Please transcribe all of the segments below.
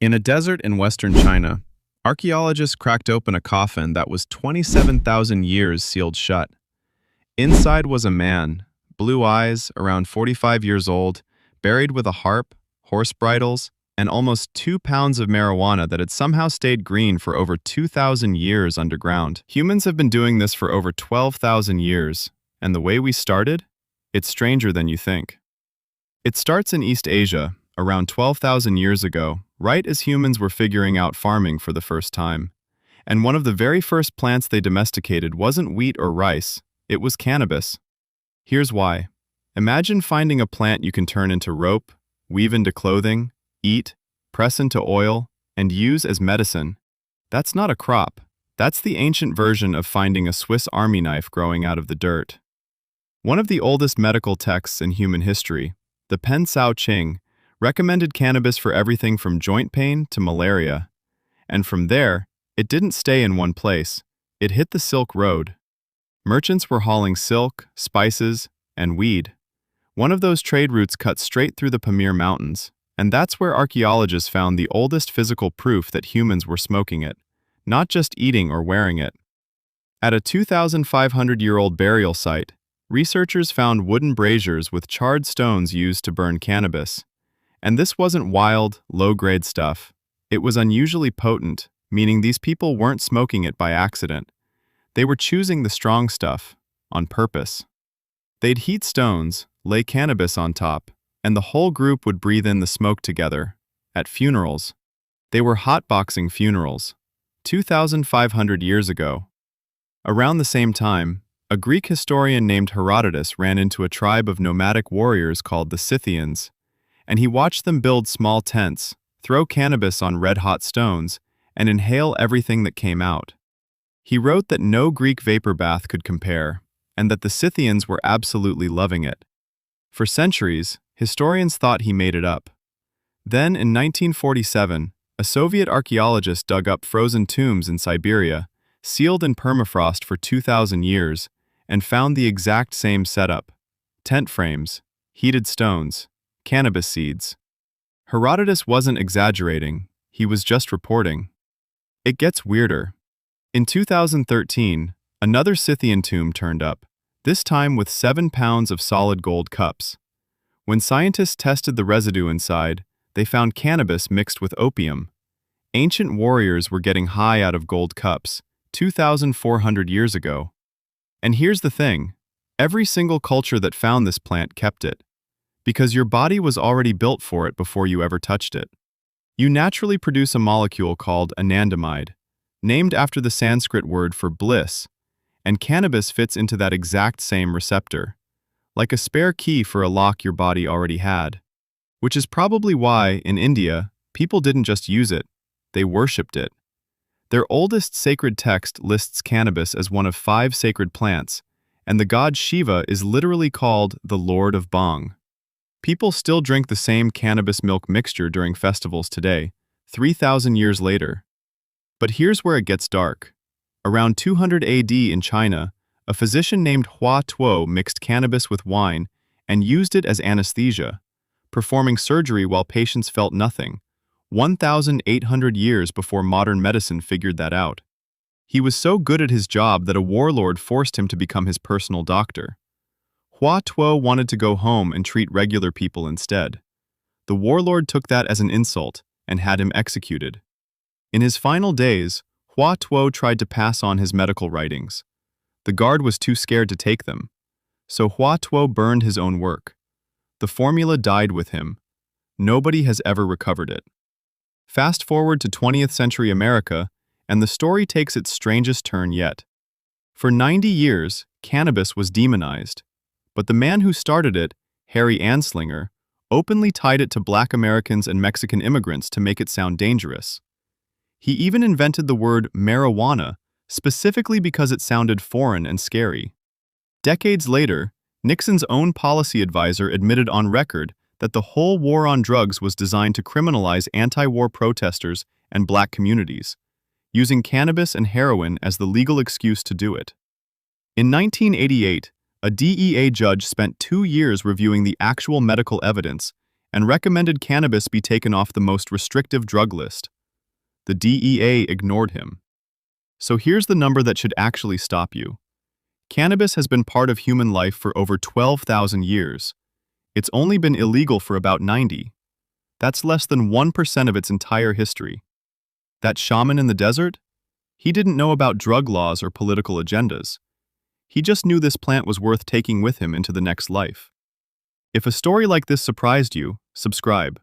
In a desert in western China, archaeologists cracked open a coffin that was 27,000 years sealed shut. Inside was a man, blue eyes, around 45 years old, buried with a harp, horse bridles, and almost 2 pounds of marijuana that had somehow stayed green for over 2,000 years underground. Humans have been doing this for over 12,000 years, and the way we started? It's stranger than you think. It starts in East Asia, around 12,000 years ago, right as humans were figuring out farming for the first time. And one of the very first plants they domesticated wasn't wheat or rice, it was cannabis. Here's why. Imagine finding a plant you can turn into rope, weave into clothing, eat, press into oil, and use as medicine. That's not a crop. That's the ancient version of finding a Swiss Army knife growing out of the dirt. One of the oldest medical texts in human history, the Pen Sao Ching, recommended cannabis for everything from joint pain to malaria. And from there, it didn't stay in one place. It hit the Silk Road. Merchants were hauling silk, spices, and weed. One of those trade routes cut straight through the Pamir Mountains, and that's where archaeologists found the oldest physical proof that humans were smoking it, not just eating or wearing it. At a 2,500-year-old burial site, researchers found wooden braziers with charred stones used to burn cannabis. And this wasn't wild, low-grade stuff. It was unusually potent, meaning these people weren't smoking it by accident. They were choosing the strong stuff, on purpose. They'd heat stones, lay cannabis on top, and the whole group would breathe in the smoke together. At funerals. They were hotboxing funerals, 2,500 years ago. Around the same time, a Greek historian named Herodotus ran into a tribe of nomadic warriors called the Scythians, and he watched them build small tents, throw cannabis on red-hot stones, and inhale everything that came out. He wrote that no Greek vapor bath could compare, and that the Scythians were absolutely loving it. For centuries, historians thought he made it up. Then, in 1947, a Soviet archaeologist dug up frozen tombs in Siberia, sealed in permafrost for 2,000 years, and found the exact same setup: tent frames, heated stones, cannabis seeds. Herodotus wasn't exaggerating, he was just reporting. It gets weirder. In 2013, another Scythian tomb turned up, this time with 7 pounds of solid gold cups. When scientists tested the residue inside, they found cannabis mixed with opium. Ancient warriors were getting high out of gold cups, 2,400 years ago. And here's the thing, every single culture that found this plant kept it. Because your body was already built for it before you ever touched it. You naturally produce a molecule called anandamide, named after the Sanskrit word for bliss, and cannabis fits into that exact same receptor, like a spare key for a lock your body already had. Which is probably why, in India, people didn't just use it, they worshipped it. Their oldest sacred text lists cannabis as one of 5 sacred plants, and the god Shiva is literally called the Lord of Bong. People still drink the same cannabis milk mixture during festivals today, 3,000 years later. But here's where it gets dark. Around 200 AD in China, a physician named Hua Tuo mixed cannabis with wine and used it as anesthesia, performing surgery while patients felt nothing, 1,800 years before modern medicine figured that out. He was so good at his job that a warlord forced him to become his personal doctor. Hua Tuo wanted to go home and treat regular people instead. The warlord took that as an insult and had him executed. In his final days, Hua Tuo tried to pass on his medical writings. The guard was too scared to take them, so Hua Tuo burned his own work. The formula died with him. Nobody has ever recovered it. Fast forward to 20th century America, and the story takes its strangest turn yet. For 90 years, cannabis was demonized. But the man who started it, Harry Anslinger, openly tied it to Black Americans and Mexican immigrants to make it sound dangerous. He even invented the word marijuana, specifically because it sounded foreign and scary. Decades later, Nixon's own policy advisor admitted on record that the whole war on drugs was designed to criminalize anti-war protesters and Black communities, using cannabis and heroin as the legal excuse to do it. In 1988, a DEA judge spent 2 years reviewing the actual medical evidence and recommended cannabis be taken off the most restrictive drug list. The DEA ignored him. So here's the number that should actually stop you. Cannabis has been part of human life for over 12,000 years. It's only been illegal for about 90. That's less than 1% of its entire history. That shaman in the desert? He didn't know about drug laws or political agendas. He just knew this plant was worth taking with him into the next life. If a story like this surprised you, subscribe.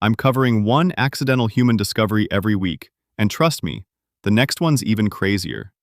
I'm covering one accidental human discovery every week, and trust me, the next one's even crazier.